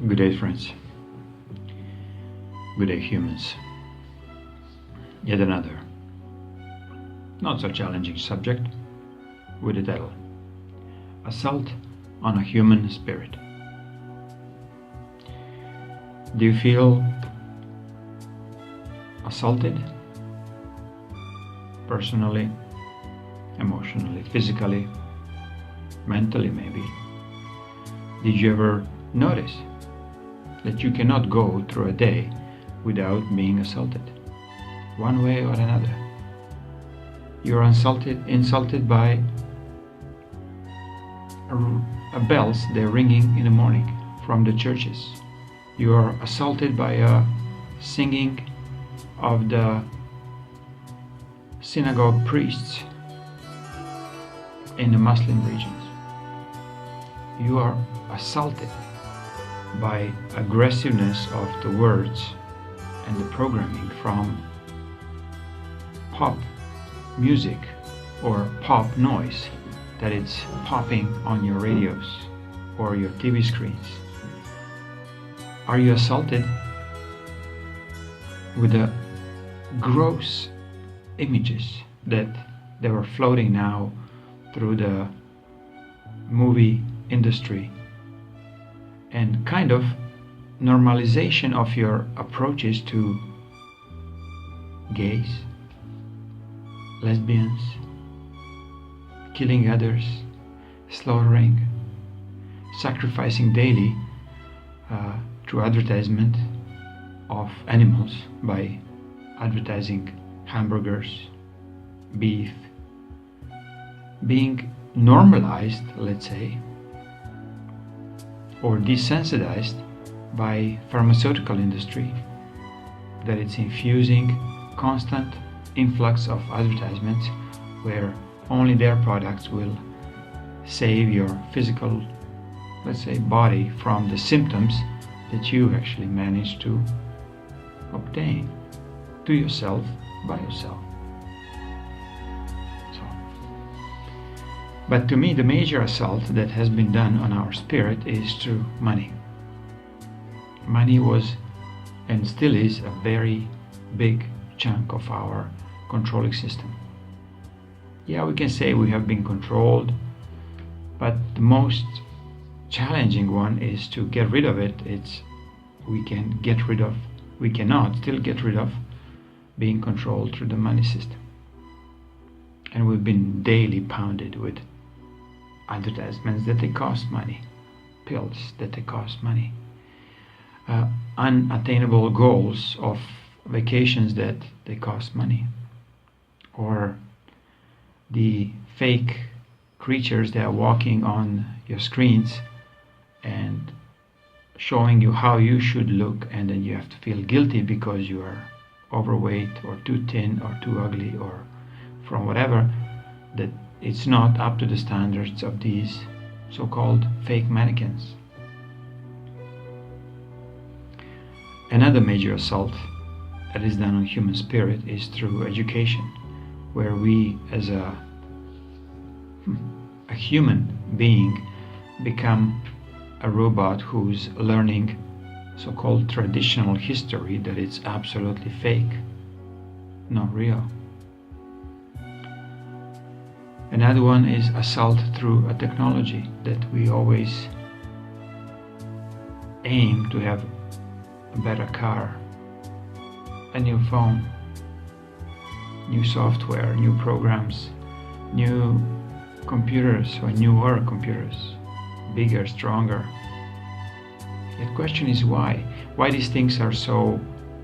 Good day, friends. Good day, humans. Yet another, not so challenging subject with the title, Assault on a Human Spirit. Do you feel assaulted? Personally, emotionally, physically, mentally maybe? Did you ever notice that you cannot go through a day without being assaulted, one way or another? You're insulted by bells they're ringing in the morning from the churches. You are assaulted by a singing of the synagogue priests in the Muslim regions. You are assaulted by aggressiveness of the words and the programming from pop music or pop noise that it's popping on your radios or your TV screens. Are you assaulted with the gross images that they were floating now through the movie industry and kind of normalization of your approaches to gays, lesbians, killing others, slaughtering, sacrificing daily through advertisement of animals by advertising hamburgers, beef, being normalized, let's say, or desensitized by pharmaceutical industry, that it's infusing constant influx of advertisements where only their products will save your physical, let's say, body from the symptoms that you actually managed to obtain to yourself by yourself. But to me, the major assault that has been done on our spirit is through money. Money was and still is a very big chunk of our controlling system. Yeah, we can say we have been controlled, but the most challenging one is to get rid of it. We cannot still get rid of being controlled through the money system. And we've been daily pounded with advertisements that they cost money, pills that they cost money, unattainable goals of vacations that they cost money, or the fake creatures that are walking on your screens and showing you how you should look, and then you have to feel guilty because you are overweight or too thin or too ugly or from whatever, that it's not up to the standards of these so-called fake mannequins. Another major assault that is done on human spirit is through education, where we as a human being become a robot who's learning so-called traditional history that it's absolutely fake, not real. Another one is assault through a technology that we always aim to have a better car, a new phone, new software, new programs, new computers or newer computers, bigger, stronger. The question is why? Why these things are so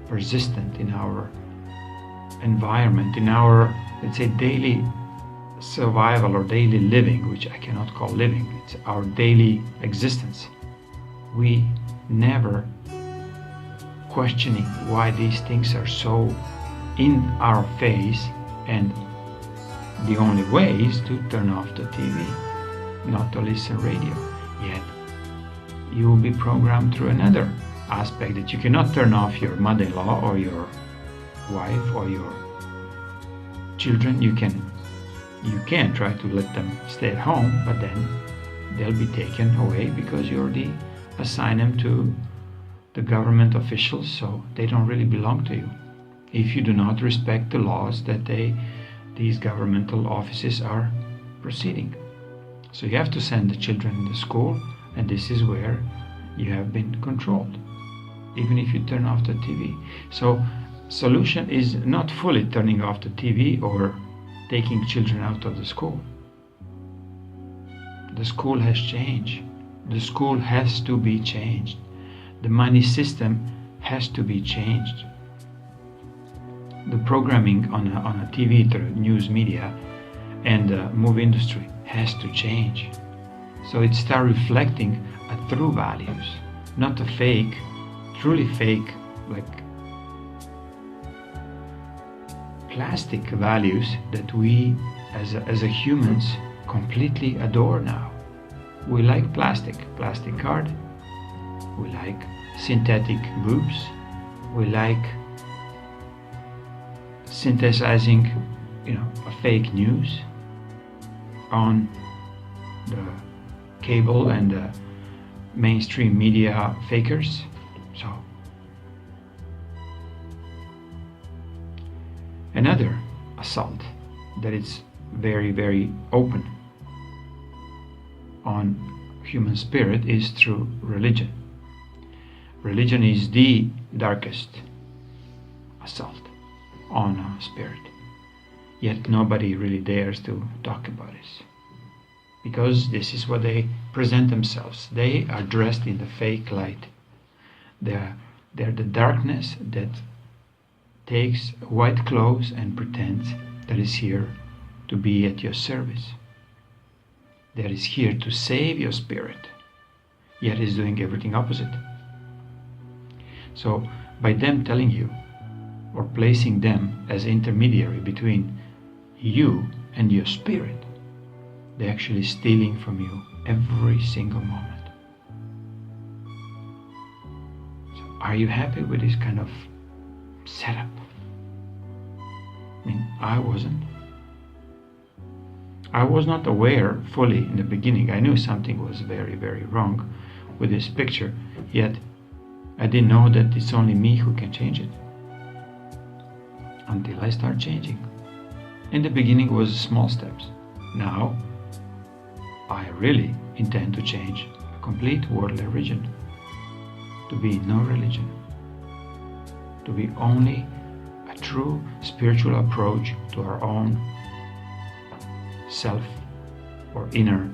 persistent in our environment, in our, let's say, daily survival or daily living, which I cannot call living, it's our daily existence. We never questioning why these things are so in our face, and the only way is to turn off the TV, not to listen radio. Yet you will be programmed through another aspect that you cannot turn off your mother-in-law or your wife or your children. You can try to let them stay at home, but then they'll be taken away because you're the assign them to the government officials, so they don't really belong to you if you do not respect the laws that these governmental offices are proceeding. So you have to send the children to school, and this is where you have been controlled, even if you turn off the TV. So solution is not fully turning off the TV or taking children out of the school. The school has changed. The school has to be changed. The money system has to be changed. The programming on a TV, the news media, and the movie industry has to change. So it starts reflecting a true values, not a fake, truly fake, like plastic values that we as a humans completely adore now. We like plastic card, we like synthetic boobs, we like synthesizing, a fake news on the cable and the mainstream media fakers. So another assault that is very, very open on human spirit is through religion. Religion is the darkest assault on our spirit. Yet nobody really dares to talk about this, because this is what they present themselves. They are dressed in the fake light. They're the darkness that takes white clothes and pretends that is here to be at your service, that is here to save your spirit, yet is doing everything opposite. So by them telling you or placing them as intermediary between you and your spirit, they're actually stealing from you every single moment. So are you happy with this kind of setup? I mean, I wasn't. I was not aware fully in the beginning. I knew something was very, very wrong with this picture, yet I didn't know that it's only me who can change it until I start changing. In the beginning it was small steps. Now I really intend to change a complete worldly religion, to be no religion, to be only a true spiritual approach to our own self or inner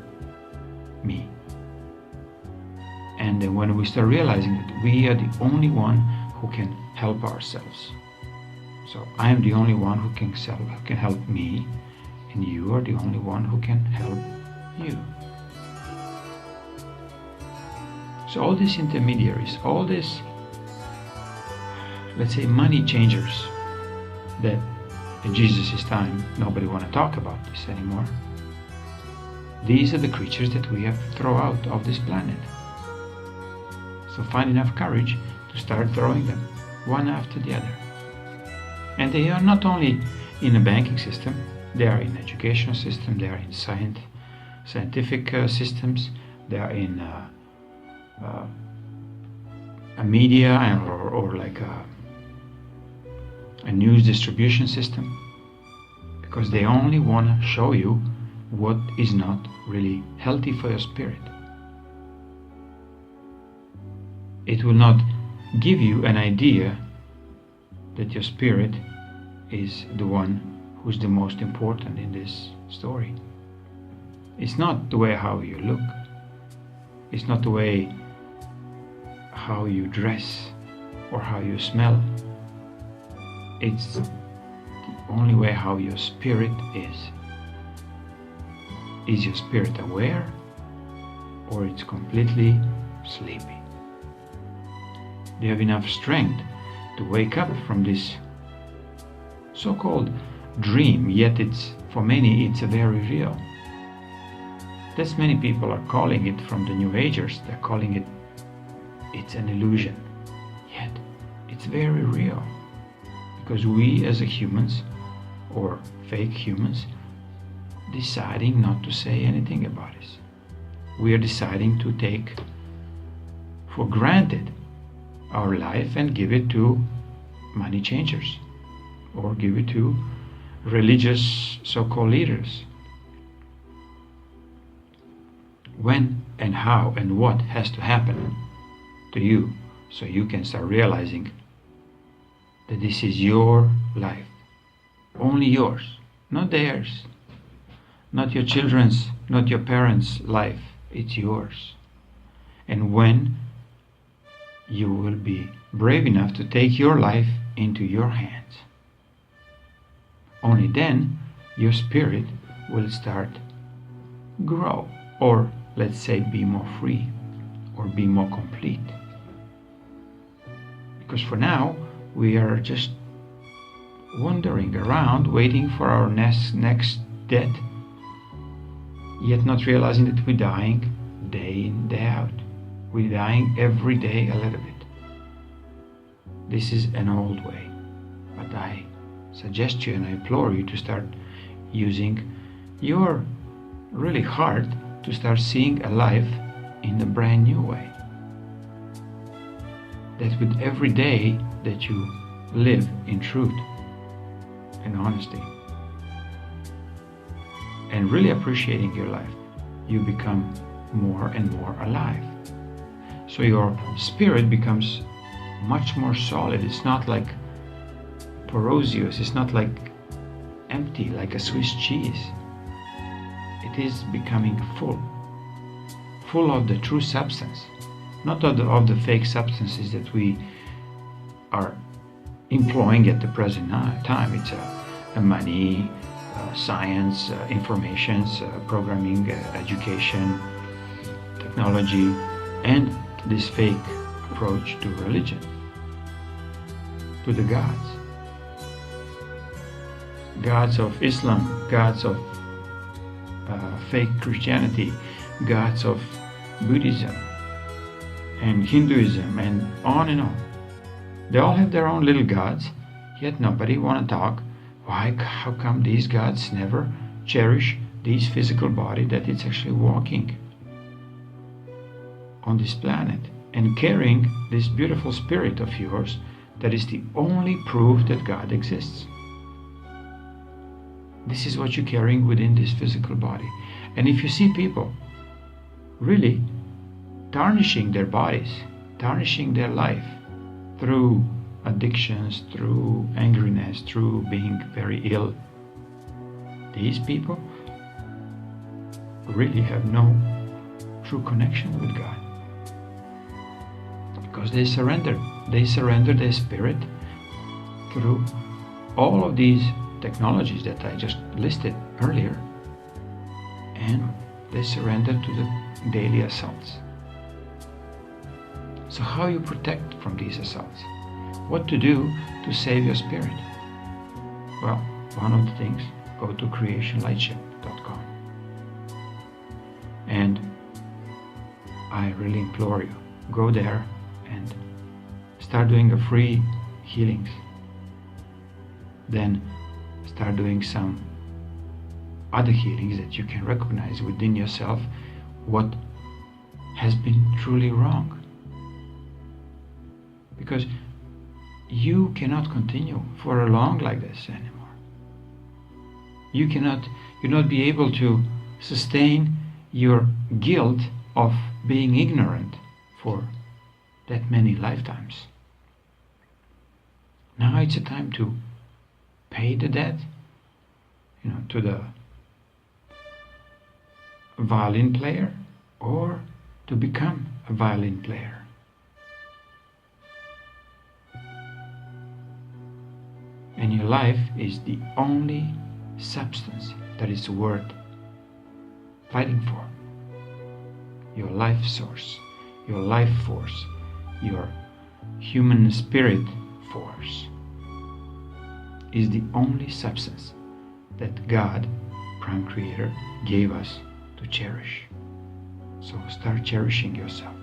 me. And then when we start realizing that we are the only one who can help ourselves. So I am the only one who can help me, and you are the only one who can help you. So all these intermediaries, all these, let's say, money changers that in Jesus' time nobody want to talk about this anymore. These are the creatures that we have to throw out of this planet. So find enough courage to start throwing them one after the other. And they are not only in the banking system, they are in educational system, they are in scientific systems, they are in a media or like a news distribution system, because they only want to show you what is not really healthy for your spirit. It will not give you an idea that your spirit is the one who's the most important in this story. It's not the way how you look. It's not the way how you dress or how you smell. It's the only way how your spirit is. Is your spirit aware, or it's completely sleepy? Do you have enough strength to wake up from this so-called dream, yet it's, for many, it's a very real? That's many people are calling it, from the New Agers, they're calling it, it's an illusion. Yet it's very real, because we as a humans, or fake humans, deciding not to say anything about it. We are deciding to take for granted our life and give it to money changers or give it to religious so-called leaders. When and how and what has to happen to you so you can start realizing that this is your life, only yours, not theirs, not your children's, not your parents' life, it's yours. And when you will be brave enough to take your life into your hands, only then your spirit will start grow, or let's say be more free or be more complete. Because for now we are just wandering around waiting for our next death, yet not realizing that we're dying day in, day out. We're dying every day a little bit. This is an old way, but I suggest you and I implore you to start using your really heart to start seeing a life in a brand new way. That with every day that you live in truth and honesty and really appreciating your life, you become more and more alive. So your spirit becomes much more solid. It's not like porous, it's not like empty, like a Swiss cheese. It is becoming full of the true substance, not of the fake substances that we are employing at the present time. It's a money, science, informations, programming, education, technology, and this fake approach to religion, to the gods of Islam, gods of fake Christianity, gods of Buddhism and Hinduism, and on and on. They all have their own little gods, yet nobody want to talk. Why? How come these gods never cherish this physical body that it's actually walking on this planet and carrying this beautiful spirit of yours that is the only proof that God exists? This is what you're carrying within this physical body. And if you see people really tarnishing their bodies, tarnishing their life through addictions, through angriness, through being very ill, these people really have no true connection with God. Because they surrender their spirit through all of these technologies that I just listed earlier, and they surrender to the daily assaults. So how you protect from these assaults? What to do to save your spirit? Well, one of the things, go to creationlightship.com, and I really implore you, go there and start doing a free healings. Then start doing some other healings that you can recognize within yourself what has been truly wrong. Because you cannot continue for long like this anymore. You cannot be able to sustain your guilt of being ignorant for that many lifetimes. Now it's a time to pay the debt, to the violin player, or to become a violin player. And your life is the only substance that is worth fighting for. Your life source, your life force, your human spirit force is the only substance that God, Prime Creator, gave us to cherish. So start cherishing yourself.